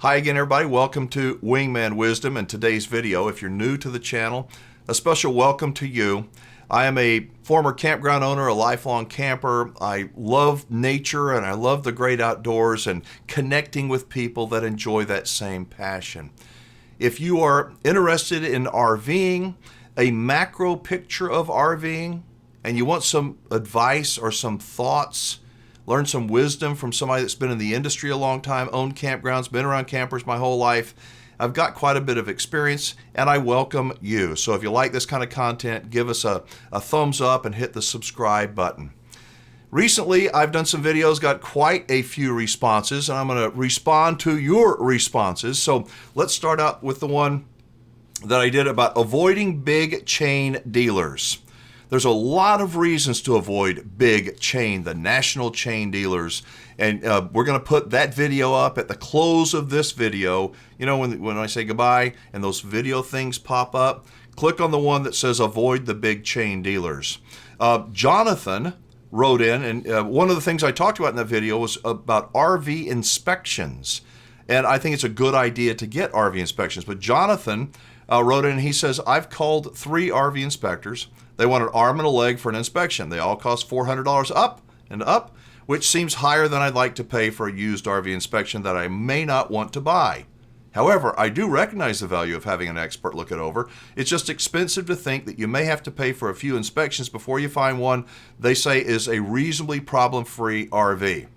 Hi again, everybody. Welcome to Wingman Wisdom. And today's video, if you're new to the channel, a special welcome to you. I am a former campground owner, a lifelong camper. I love nature and I love the great outdoors and connecting with people that enjoy that same passion. If you are interested in RVing, a macro picture of RVing, and you want some advice or some thoughts, learn some wisdom from somebody that's been in the industry a long time, owned campgrounds, been around campers my whole life. I've got quite a bit of experience and I welcome you. So if you like this kind of content, give us a thumbs up and hit the subscribe button. Recently, I've done some videos, got quite a few responses, and I'm going to respond to your responses. So let's start out with the one that I did about avoiding big chain dealers. There's a lot of reasons to avoid big chain, the national chain dealers. And we're going to put that video up at the close of this video. You know, when I say goodbye and those video things pop up, click on the one that says avoid the big chain dealers. Jonathan wrote in, and one of the things I talked about in that video was about RV inspections. And I think it's a good idea to get RV inspections. But Jonathan wrote in and he says, I've called 3 RV inspectors. They want an arm and a leg for an inspection. They all cost $400 up and up, which seems higher than I'd like to pay for a used RV inspection that I may not want to buy. However, I do recognize the value of having an expert look it over. It's just expensive to think that you may have to pay for a few inspections before you find one they say is a reasonably problem-free RV.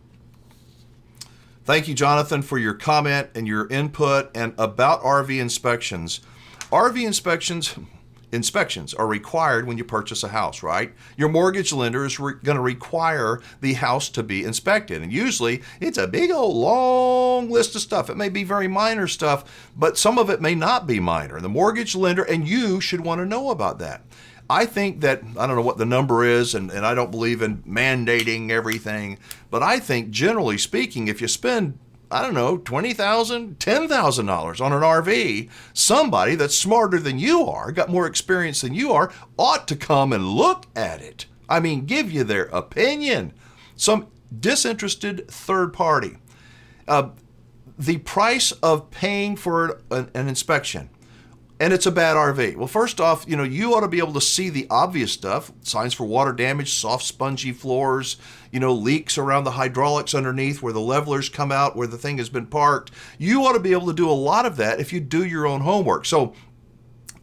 Thank you, Jonathan, for your comment and your input. And about RV inspections. RV inspections are required when you purchase a house, right? Your mortgage lender is going to require the house to be inspected. And usually it's a big old long list of stuff. It may be very minor stuff, but some of it may not be minor. The mortgage lender and you should want to know about that. I think that, I don't know what the number is, and I don't believe in mandating everything, but I think generally speaking, if you spend I don't know, $20,000, $10,000 on an RV, somebody that's smarter than you are, got more experience than you are, ought to come and look at it. I mean, give you their opinion. Some disinterested third party. The price of paying for an inspection, and it's a bad RV. Well, first off, you ought to be able to see the obvious stuff, signs for water damage, soft spongy floors, leaks around the hydraulics underneath where the levelers come out, where the thing has been parked. You ought to be able to do a lot of that if you do your own homework. So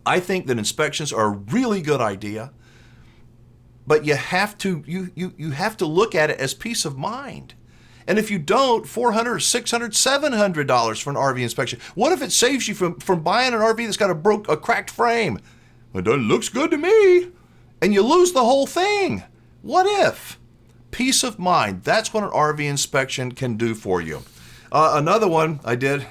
I think that inspections are a really good idea, but you have to look at it as peace of mind. And if you don't, $400, $600, $700 for an RV inspection. What if it saves you from buying an RV that's got a cracked frame? It looks good to me. And you lose the whole thing. What if? Peace of mind. That's what an RV inspection can do for you. Another one I did.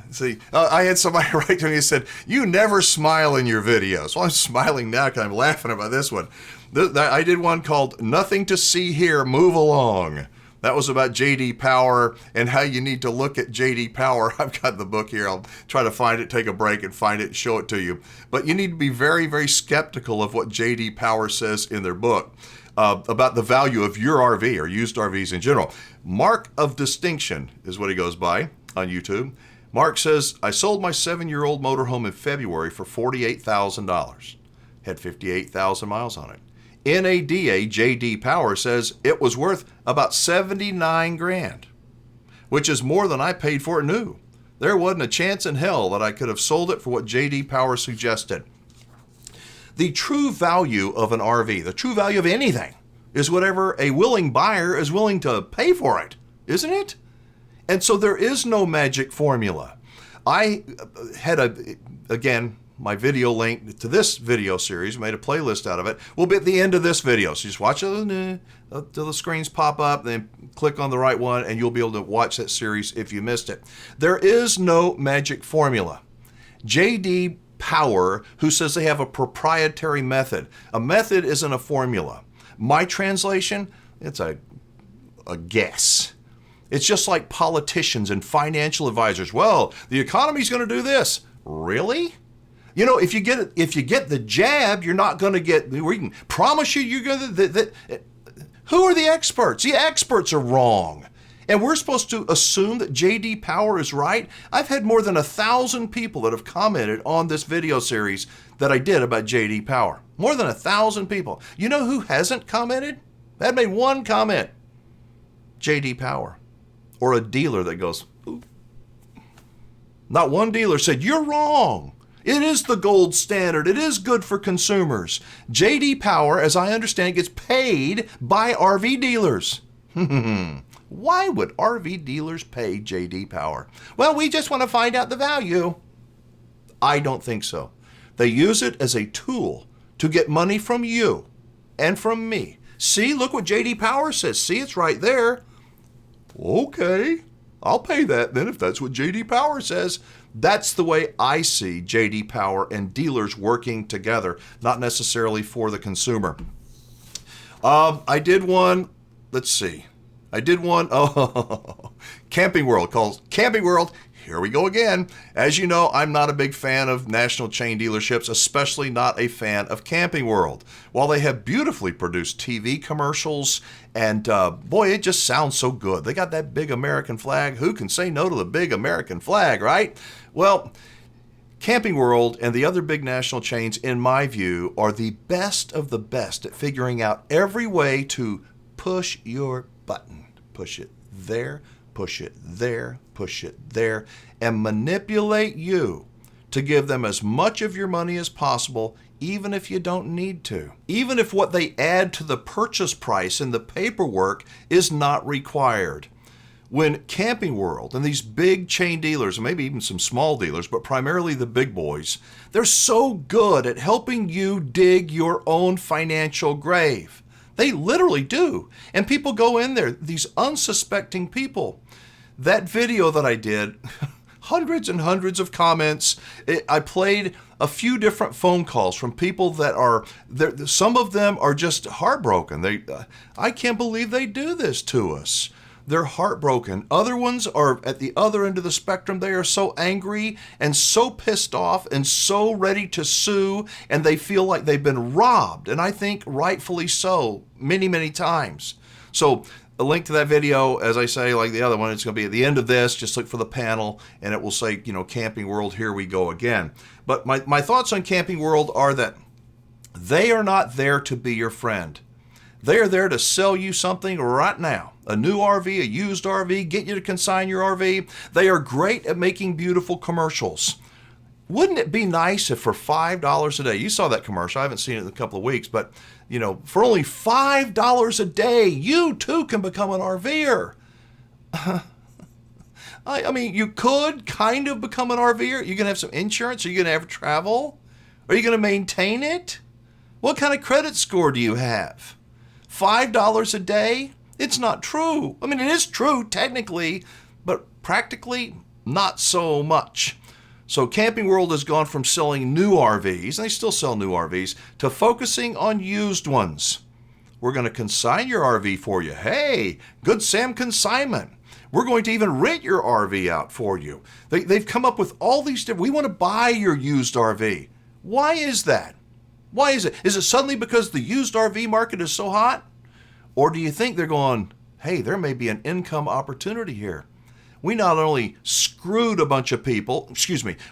See, I had somebody write to me and said, you never smile in your videos. Well, I'm smiling now because I'm laughing about this one. I did one called Nothing to See Here, Move Along. That was about J.D. Power and how you need to look at J.D. Power. I've got the book here. I'll try to find it, take a break and find it and show it to you. But you need to be very, very skeptical of what J.D. Power says in their book about the value of your RV or used RVs in general. Mark of Distinction is what he goes by on YouTube. Mark says, I sold my 7-year-old motorhome in February for $48,000. Had 58,000 miles on it. NADA J.D. Power says it was worth about 79 grand, which is more than I paid for it new. There wasn't a chance in hell that I could have sold it for what J.D. Power suggested. The true value of an RV, the true value of anything, is whatever a willing buyer is willing to pay for it, isn't it? And so there is no magic formula. I had again, my video link to this video series, made a playlist out of it, will be at the end of this video. So just watch it till the screens pop up, then click on the right one, and you'll be able to watch that series if you missed it. There is no magic formula. J.D. Power, who says they have a proprietary method. A method isn't a formula. My translation, it's a guess. It's just like politicians and financial advisors. Well, the economy's going to do this. Really? If you get the jab, you're not going to get. We can promise you, you're going to. Who are the experts? The experts are wrong. And we're supposed to assume that J.D. Power is right? I've had more than 1,000 people that have commented on this video series that I did about J.D. Power. More than 1,000 people. You know who hasn't commented? That made one comment. J.D. Power. Or a dealer that goes, ooh. Not one dealer said, you're wrong. It is the gold standard. It is good for consumers. J.D. Power, as I understand, gets paid by RV dealers. Why would RV dealers pay J.D. Power? Well, we just want to find out the value. I don't think so. They use it as a tool to get money from you and from me. See, look what J.D. Power says. See, it's right there. Okay, I'll pay that then if that's what J.D. Power says. That's the way I see J.D. Power and dealers working together, not necessarily for the consumer. I did one, let's see. Camping World calls Camping World. Here we go again. As you know, I'm not a big fan of national chain dealerships, especially not a fan of Camping World. While they have beautifully produced TV commercials, and boy, it just sounds so good. They got that big American flag. Who can say no to the big American flag, right? Well, Camping World and the other big national chains, in my view, are the best of the best at figuring out every way to push your button. Push it there, push it there, push it there, and manipulate you to give them as much of your money as possible, even if you don't need to. Even if what they add to the purchase price in the paperwork is not required. When Camping World and these big chain dealers, and maybe even some small dealers, but primarily the big boys, they're so good at helping you dig your own financial grave. They literally do. And people go in there, these unsuspecting people. That video that I did, hundreds and hundreds of comments. I played a few different phone calls from people that are, some of them are just heartbroken. I can't believe they do this to us. They're heartbroken. Other ones are at the other end of the spectrum. They are so angry and so pissed off and so ready to sue, and they feel like they've been robbed. And I think rightfully so, many, many times. So a link to that video, as I say, like the other one, it's going to be at the end of this. Just look for the panel, and it will say, Camping World, here we go again. But my thoughts on Camping World are that they are not there to be your friend. They are there to sell you something right now. A new RV, a used RV, get you to consign your RV. They are great at making beautiful commercials. Wouldn't it be nice if for $5 a day, you saw that commercial, I haven't seen it in a couple of weeks, but for only $5 a day, you too can become an RVer. I mean, you could kind of become an RVer. You're going to have some insurance. Are you going to have travel? Are you going to maintain it? What kind of credit score do you have? $5 a day? It's not true. I mean, it is true technically, but practically not so much. So Camping World has gone from selling new RVs, and they still sell new RVs, to focusing on used ones. We're going to consign your RV for you. Hey, Good Sam consignment. We're going to even rent your RV out for you. They've come up with all these different, we want to buy your used RV. Why is that? Why is it? Is it suddenly because the used RV market is so hot? Or do you think they're going, hey, there may be an income opportunity here? We not only screwed a bunch of people,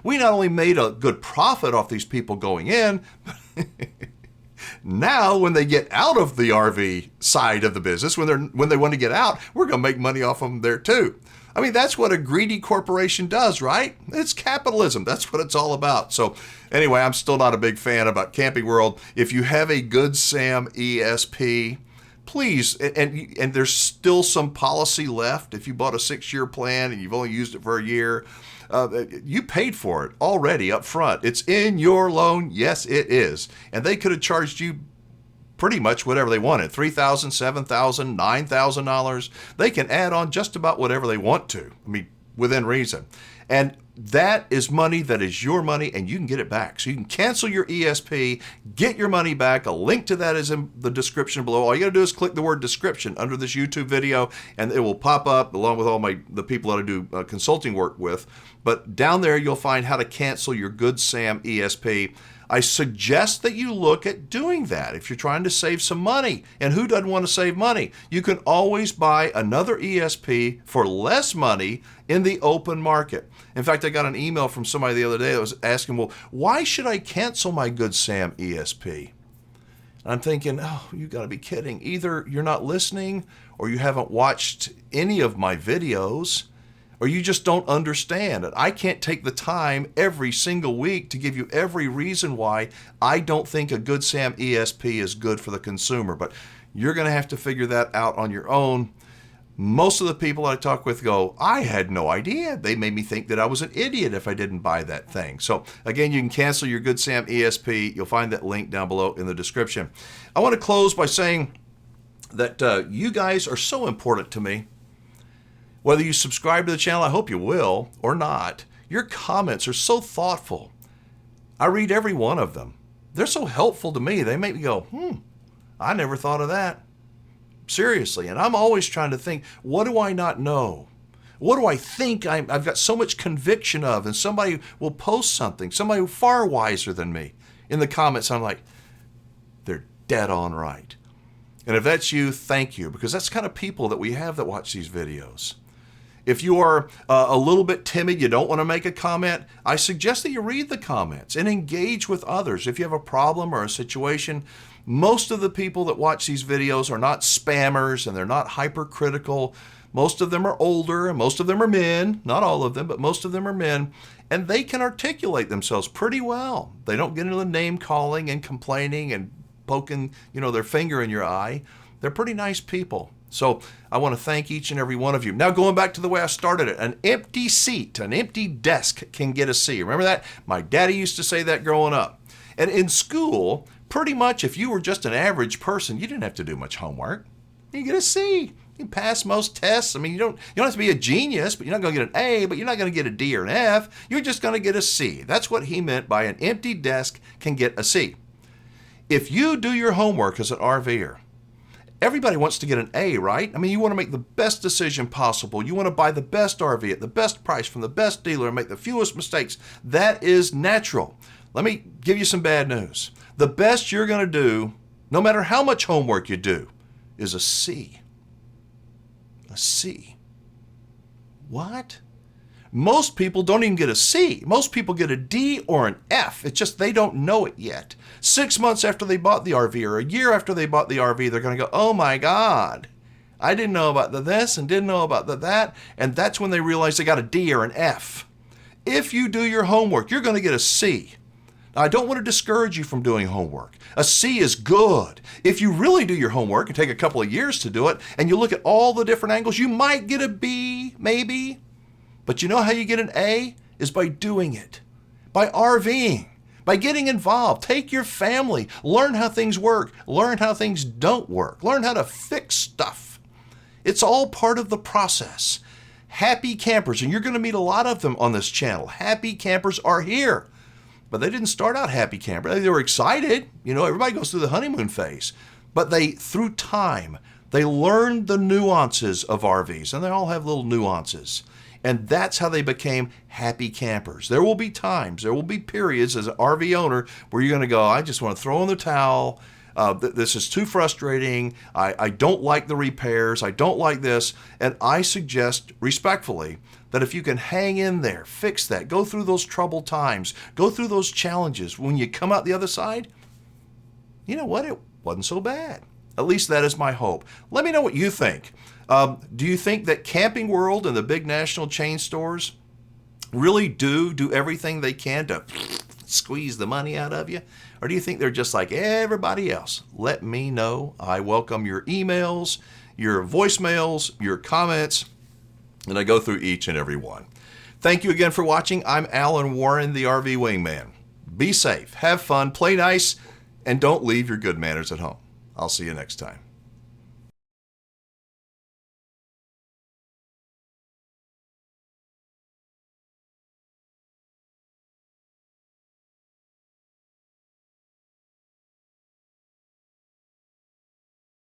we not only made a good profit off these people going in, now when they get out of the RV side of the business, when they want to get out, we're going to make money off them there too. I mean, that's what a greedy corporation does, right? It's capitalism. That's what it's all about. So anyway, I'm still not a big fan about Camping World. If you have a Good Sam ESP, please, and there's still some policy left. If you bought a 6-year plan and you've only used it for a year, you paid for it already up front. It's in your loan. Yes, it is. And they could have charged you pretty much whatever they wanted, $3,000, $7,000, $9,000. They can add on just about whatever they want to, I mean, within reason. And that is money that is your money, and you can get it back. So you can cancel your ESP, get your money back. A link to that is in the description below. All you got to do is click the word description under this YouTube video, and it will pop up along with all the people that I do consulting work with. But down there, you'll find how to cancel your Good Sam ESP. I suggest that you look at doing that if you're trying to save some money. And who doesn't want to save money? You can always buy another ESP for less money in the open market. In fact, I got an email from somebody the other day that was asking, well, why should I cancel my Good Sam ESP? And I'm thinking, oh, you got to be kidding. Either you're not listening, or you haven't watched any of my videos, or you just don't understand it. I can't take the time every single week to give you every reason why I don't think a Good Sam ESP is good for the consumer. But you're going to have to figure that out on your own. Most of the people I talk with go, I had no idea. They made me think that I was an idiot if I didn't buy that thing. So again, you can cancel your Good Sam ESP. You'll find that link down below in the description. I want to close by saying that you guys are so important to me. Whether you subscribe to the channel, I hope you will, or not, your comments are so thoughtful. I read every one of them. They're so helpful to me. They make me go, I never thought of that. Seriously. And I'm always trying to think, what do I not know? What do I think I've got so much conviction of? And somebody will post something, somebody far wiser than me in the comments. I'm like, they're dead on right. And if that's you, thank you, because that's the kind of people that we have that watch these videos. If you are a little bit timid, you don't want to make a comment, I suggest that you read the comments and engage with others. If you have a problem or a situation, most of the people that watch these videos are not spammers and they're not hypercritical. Most of them are older and most of them are men. Not all of them, but most of them are men. And they can articulate themselves pretty well. They don't get into the name calling and complaining and poking, their finger in your eye. They're pretty nice people. So I want to thank each and every one of you. Now, going back to the way I started it, an empty seat, an empty desk can get a C. Remember that? My daddy used to say that growing up. And in school, pretty much if you were just an average person, you didn't have to do much homework. You get a C. You pass most tests. I mean, you don't have to be a genius, but you're not going to get an A, but you're not going to get a D or an F. You're just going to get a C. That's what he meant by an empty desk can get a C. If you do your homework as an RVer, everybody wants to get an A, right? I mean, you want to make the best decision possible. You want to buy the best RV at the best price from the best dealer and make the fewest mistakes. That is natural. Let me give you some bad news. The best you're going to do, no matter how much homework you do, is a C. A C. What? Most people don't even get a C. Most people get a D or an F. It's just they don't know it yet. 6 months after they bought the RV or a year after they bought the RV, they're going to go, oh my God, I didn't know about the this and didn't know about the that. And that's when they realize they got a D or an F. If you do your homework, you're going to get a C. Now, I don't want to discourage you from doing homework. A C is good. If you really do your homework and take a couple of years to do it, and you look at all the different angles, you might get a B, maybe. But you know how you get an A? Is by doing it, by RVing, by getting involved. Take your family, learn how things work, learn how things don't work, learn how to fix stuff. It's all part of the process. Happy campers, and you're going to meet a lot of them on this channel. Happy campers are here, but they didn't start out happy campers. They were excited. Everybody goes through the honeymoon phase, but through time, they learned the nuances of RVs, and they all have little nuances. And that's how they became happy campers. There will be times, there will be periods as an RV owner where you're going to go, I just want to throw in the towel. This is too frustrating. I don't like the repairs. I don't like this. And I suggest respectfully that if you can hang in there, fix that, go through those troubled times, go through those challenges, when you come out the other side, you know what? It wasn't so bad. At least that is my hope. Let me know what you think. Do you think that Camping World and the big national chain stores really do everything they can to squeeze the money out of you? Or do you think they're just like everybody else? Let me know. I welcome your emails, your voicemails, your comments, and I go through each and every one. Thank you again for watching. I'm Alan Warren, the RV Wingman. Be safe, have fun, play nice, and don't leave your good manners at home. I'll see you next time.